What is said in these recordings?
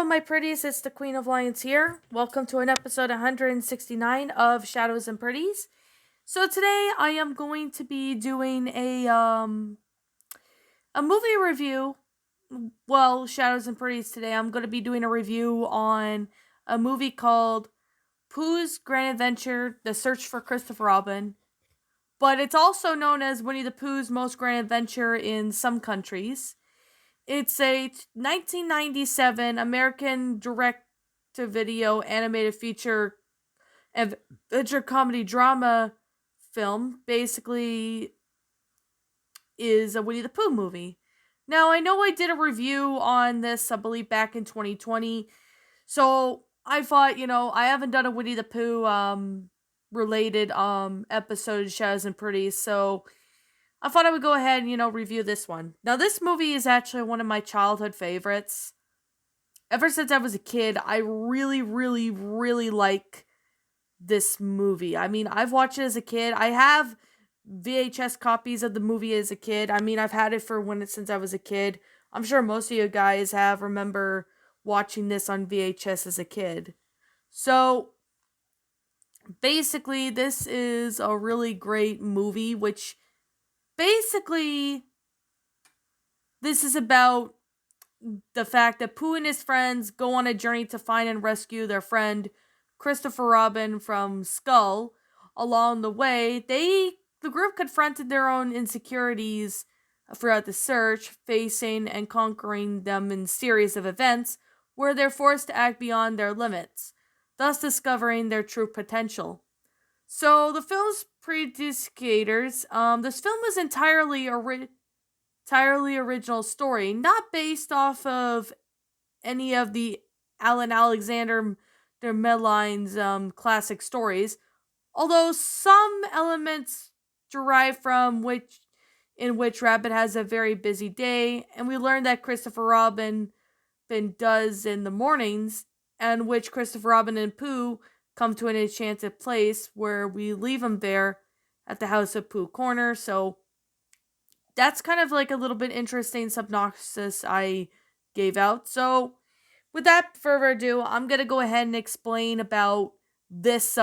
my pretties, it's the Queen of Lions here. Welcome to an episode 169 of Shadows and Pretties. So today I am going to be doing a movie review. Well, Shadows and Pretties today I'm going to be doing a review on a movie called Pooh's Grand Adventure: The Search for Christopher Robin. But it's also known as Winnie the Pooh's Most Grand Adventure in some countries. It's a 1997 American direct-to-video animated feature adventure comedy drama film. Basically, is a Winnie the Pooh movie. Now, I know I did a review on this, I believe, back in 2020. So I thought, I haven't done a Winnie the Pooh related episode of Shadows and Pretty, so I thought I would go ahead and, review this one. Now, this movie is actually one of my childhood favorites. Ever since I was a kid, I really, really, really like this movie. I mean, I've watched it as a kid. I have VHS copies of the movie as a kid. I mean, I've had it since I was a kid. I'm sure most of you guys remember watching this on VHS as a kid. So, basically, this is a really great movie, which basically, this is about the fact that Pooh and his friends go on a journey to find and rescue their friend Christopher Robin from Skull. Along the way, the group confronted their own insecurities throughout the search, facing and conquering them in a series of events where they're forced to act beyond their limits, thus discovering their true potential. So the film's predicators, this film was entirely original story, not based off of any of the Alan Alexander Medline's classic stories, although some elements derive from which Rabbit has a very busy day, and we learn that Christopher Robin does in the mornings, and which Christopher Robin and Pooh come to an enchanted place where we leave them there at the House of Pooh Corner. So that's kind of like a little bit interesting synopsis I gave out. So without further ado, I'm gonna go ahead and explain about this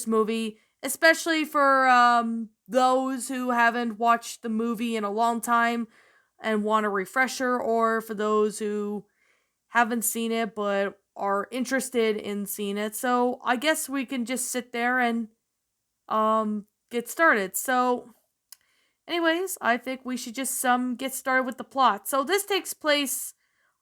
movie, especially for those who haven't watched the movie in a long time and want a refresher, or for those who haven't seen it but are interested in seeing it. So I guess we can just sit there and get started. So anyways, I think we should just get started with the plot. So this takes place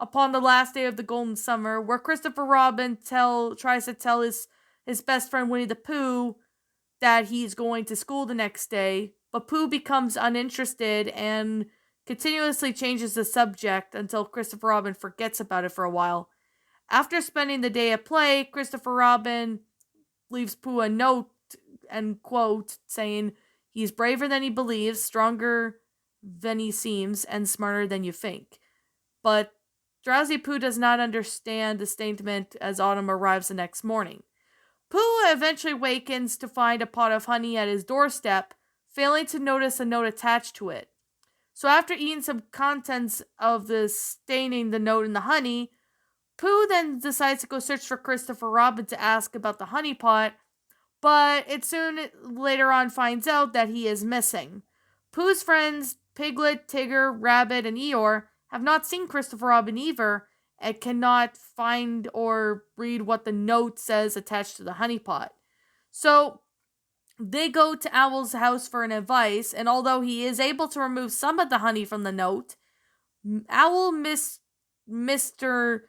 upon the last day of the Golden Summer, where Christopher Robin tries to tell his best friend Winnie the Pooh that he's going to school the next day, but Pooh becomes uninterested and continuously changes the subject until Christopher Robin forgets about it for a while. After spending the day at play, Christopher Robin leaves Pooh a note and quote saying, "He's braver than he believes, stronger than he seems, and smarter than you think." But drowsy Pooh does not understand the statement as autumn arrives the next morning. Pooh eventually wakens to find a pot of honey at his doorstep, failing to notice a note attached to it. So after eating some contents of the staining the note in the honey, Pooh then decides to go search for Christopher Robin to ask about the honey pot, but it soon later on finds out that he is missing. Pooh's friends, Piglet, Tigger, Rabbit, and Eeyore, have not seen Christopher Robin either and cannot find or read what the note says attached to the honey pot. So they go to Owl's house for an advice, and although he is able to remove some of the honey from the note, Owl misinterprets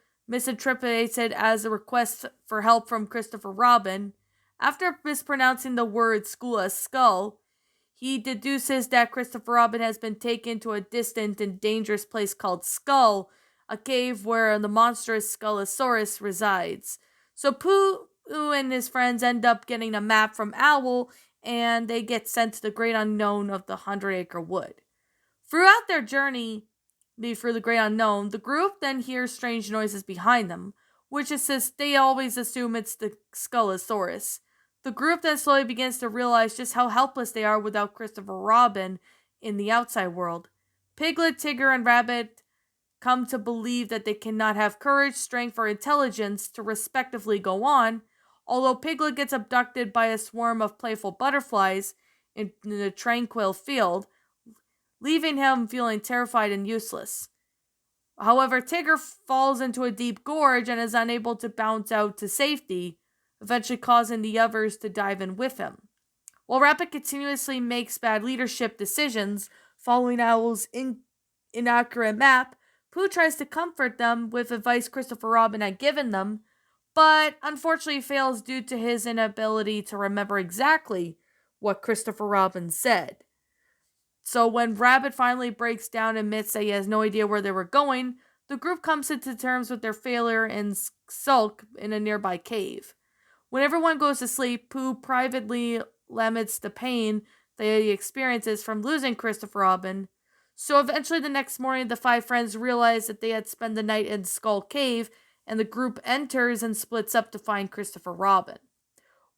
it as a request for help from Christopher Robin. After mispronouncing the word school as skull, he deduces that Christopher Robin has been taken to a distant and dangerous place called Skull, a cave where the monstrous Skullosaurus resides. So Pooh and his friends end up getting a map from Owl, and they get sent to the great unknown of the 100-Acre Wood. Throughout their journey through the great unknown, the group then hears strange noises behind them, which assists they always assume it's the Skullosaurus. The group then slowly begins to realize just how helpless they are without Christopher Robin in the outside world. Piglet, Tigger, and Rabbit come to believe that they cannot have courage, strength, or intelligence to respectively go on, although Piglet gets abducted by a swarm of playful butterflies in a tranquil field, leaving him feeling terrified and useless. However, Tigger falls into a deep gorge and is unable to bounce out to safety, eventually causing the others to dive in with him. While Rabbit continuously makes bad leadership decisions, following Owl's inaccurate map, Pooh tries to comfort them with advice Christopher Robin had given them, but unfortunately fails due to his inability to remember exactly what Christopher Robin said. So when Rabbit finally breaks down and admits that he has no idea where they were going, the group comes to terms with their failure and sulk in a nearby cave. When everyone goes to sleep, Pooh privately laments the pain that he experiences from losing Christopher Robin. So eventually the next morning, the five friends realize that they had spent the night in Skull Cave, and the group enters and splits up to find Christopher Robin.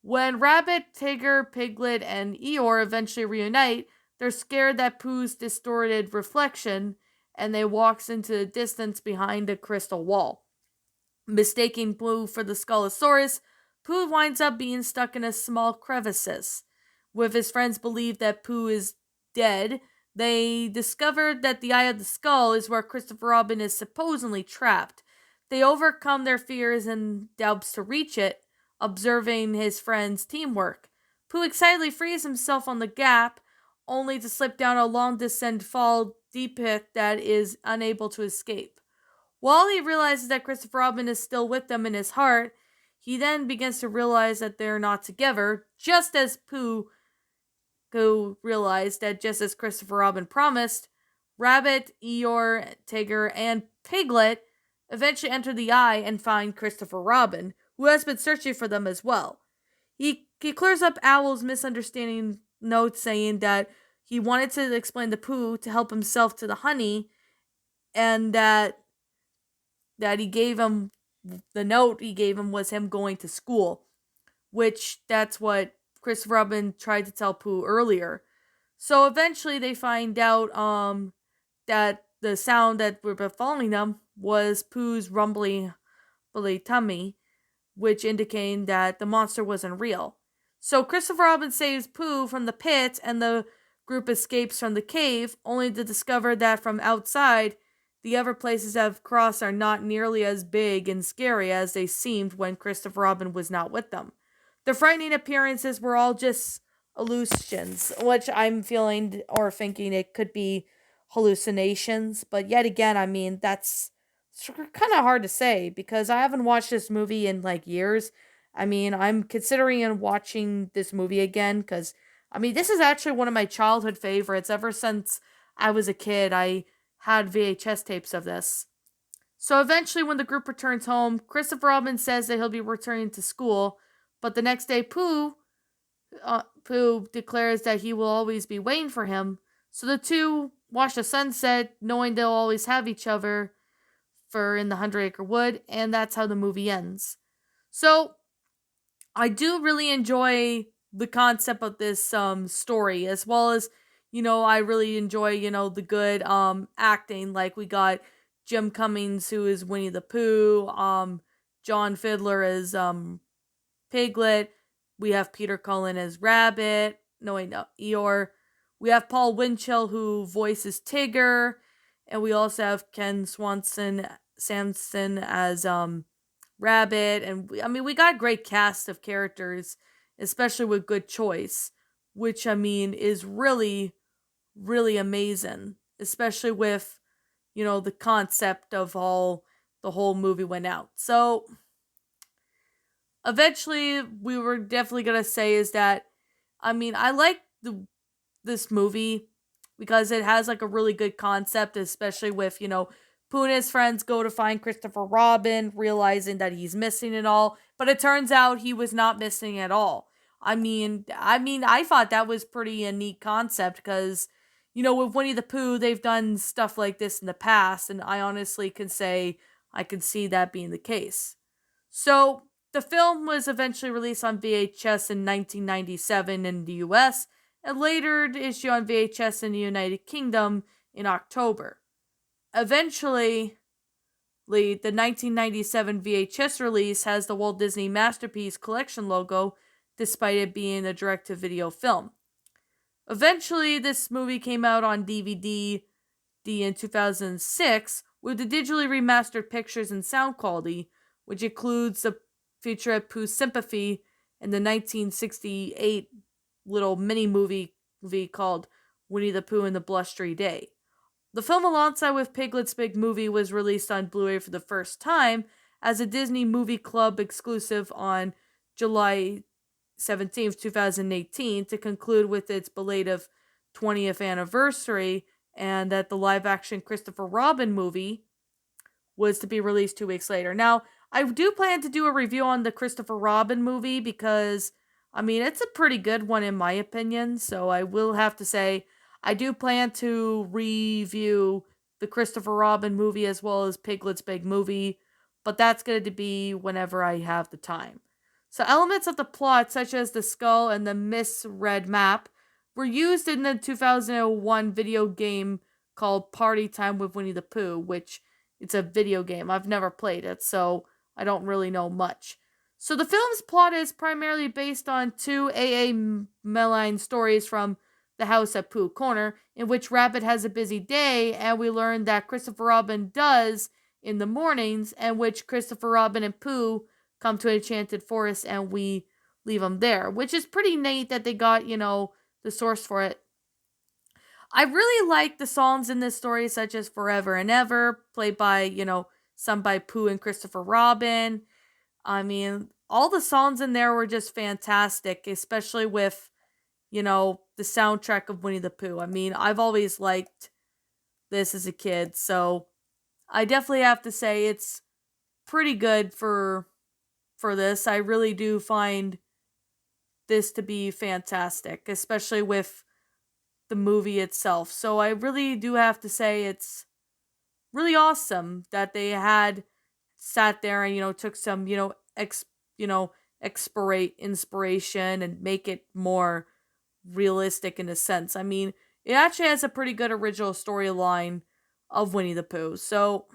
When Rabbit, Tigger, Piglet, and Eeyore eventually reunite, they're scared that Pooh's distorted reflection, and they walks into the distance behind a crystal wall. Mistaking Pooh for the Skullosaurus, Pooh winds up being stuck in a small crevices. With his friends believe that Pooh is dead, they discover that the Eye of the Skull is where Christopher Robin is supposedly trapped. They overcome their fears and doubts to reach it, observing his friends' teamwork. Pooh excitedly frees himself on the gap, only to slip down a long descent fall deep pit that is unable to escape. While he realizes that Christopher Robin is still with them in his heart, he then begins to realize that they're not together, just as Pooh, who realized that just as Christopher Robin promised, Rabbit, Eeyore, Tigger, and Piglet eventually enter the Eye and find Christopher Robin, who has been searching for them as well. He clears up Owl's misunderstanding note, saying that he wanted to explain to Pooh to help himself to the honey, and that he gave him the note he gave him was him going to school, which that's what Christopher Robin tried to tell Pooh earlier. So eventually they find out that the sound that were befalling them was Pooh's rumbling tummy, which indicating that the monster wasn't real. So Christopher Robin saves Pooh from the pit, and the group escapes from the cave, only to discover that from outside, the other places that have crossed are not nearly as big and scary as they seemed when Christopher Robin was not with them. The frightening appearances were all just illusions, which I'm feeling or thinking it could be hallucinations. But yet again, I mean, that's kind of hard to say because I haven't watched this movie in like years. I mean, I'm considering watching this movie again because, I mean, this is actually one of my childhood favorites. Ever since I was a kid, I had VHS tapes of this. So eventually, when the group returns home, Christopher Robin says that he'll be returning to school, but the next day, Pooh declares that he will always be waiting for him. So the two watch the sunset, knowing they'll always have each other for in the 100-Acre Wood, and that's how the movie ends. So I do really enjoy the concept of this story, as well as, I really enjoy, the good acting. Like we got Jim Cummings, who is Winnie the Pooh, John Fiddler as Piglet, we have Peter Cullen as Rabbit, Eeyore, we have Paul Winchell, who voices Tigger, and we also have Ken Samson as Rabbit, and we got a great cast of characters, especially with good choice, which is really, really amazing, especially with the concept of all the whole movie went out. So eventually, we were definitely gonna say is that I like this movie because it has like a really good concept, especially with Pooh and his friends go to find Christopher Robin, realizing that he's missing it all, but it turns out he was not missing at all. I thought that was pretty a neat concept because, with Winnie the Pooh, they've done stuff like this in the past, and I honestly can say I can see that being the case. So, the film was eventually released on VHS in 1997 in the US, and later issued on VHS in the United Kingdom in October. eventually, the 1997 VHS release has the Walt Disney Masterpiece Collection logo, despite it being a direct-to-video film. Eventually, this movie came out on DVD in 2006 with the digitally remastered pictures and sound quality, which includes the featurette Pooh's Sympathy and the 1968 little mini movie called Winnie the Pooh and the Blustery Day. The film, alongside with Piglet's Big Movie, was released on Blu-ray for the first time as a Disney Movie Club exclusive on July 17th, 2018, to conclude with its belated 20th anniversary, and that the live-action Christopher Robin movie was to be released 2 weeks later. Now, I do plan to do a review on the Christopher Robin movie because, I mean, it's a pretty good one in my opinion, so I will have to say I do plan to review the Christopher Robin movie as well as Piglet's Big Movie, but that's going to be whenever I have the time. So elements of the plot, such as the skull and the misread map, were used in the 2001 video game called Party Time with Winnie the Pooh, which it's a video game. I've never played it, so I don't really know much. So the film's plot is primarily based on two A.A. Milne stories from The House at Pooh Corner, in which Rabbit has a busy day, and we learn that Christopher Robin does in the mornings, and which Christopher Robin and Pooh come to an enchanted forest, and we leave them there, which is pretty neat that they got, the source for it. I really like the songs in this story, such as Forever and Ever, played by, sung by Pooh and Christopher Robin. I mean, all the songs in there were just fantastic, especially with, the soundtrack of Winnie the Pooh. I mean, I've always liked this as a kid, so I definitely have to say it's pretty good for this. I really do find this to be fantastic, especially with the movie itself. So I really do have to say it's really awesome that they had sat there and took some inspiration and make it more realistic in a sense. I mean, it actually has a pretty good original storyline of Winnie the Pooh. So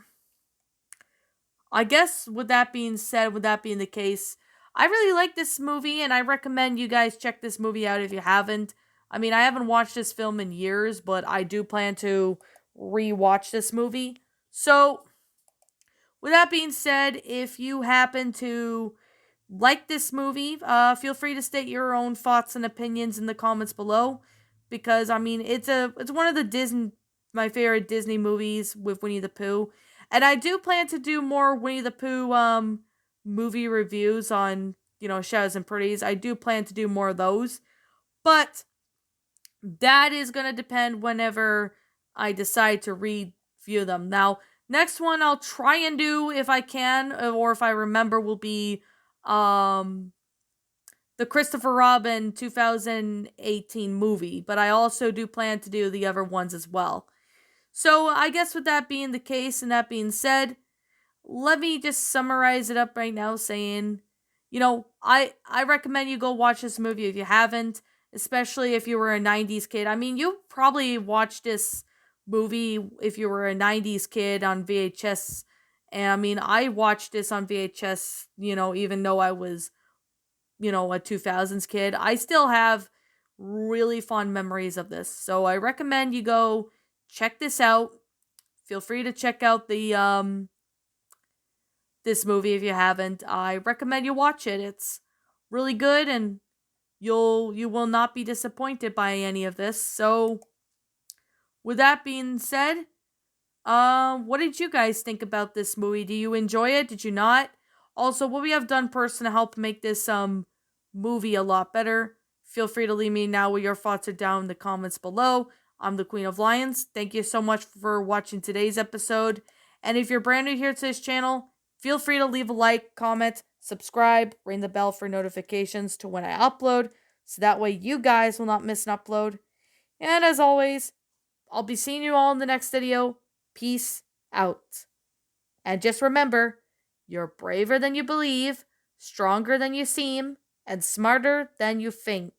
I guess with that being said, with that being the case, I really like this movie and I recommend you guys check this movie out if you haven't. I mean, I haven't watched this film in years, but I do plan to rewatch this movie. So, with that being said, if you happen to like this movie, feel free to state your own thoughts and opinions in the comments below, because I mean, it's one of the my favorite Disney movies with Winnie the Pooh, and I do plan to do more Winnie the Pooh movie reviews on Shadows and Pretties. I do plan to do more of those, but that is going to depend whenever I decide to review them. Now, next one I'll try and do if I can, or if I remember, will be the Christopher Robin 2018 movie, but I also do plan to do the other ones as well. So I guess with that being the case and that being said, let me just summarize it up right now saying, I recommend you go watch this movie if you haven't, especially if you were a 90s kid. I mean, you probably watched this movie if you were a 90s kid on VHS. And I mean, I watched this on VHS, even though I was, a 2000s kid. I still have really fond memories of this. So I recommend you go check this out. Feel free to check out the this movie if you haven't. I recommend you watch it. It's really good and you will not be disappointed by any of this. So with that being said, what did you guys think about this movie? Do you enjoy it? Did you not? Also, what we have done personally to help make this movie a lot better. Feel free to leave me now what your thoughts are down in the comments below. I'm the Queen of Lions. Thank you so much for watching today's episode. And if you're brand new here to this channel, feel free to leave a like, comment, subscribe, ring the bell for notifications to when I upload, so that way you guys will not miss an upload. And as always, I'll be seeing you all in the next video. Peace out. And just remember, you're braver than you believe, stronger than you seem, and smarter than you think.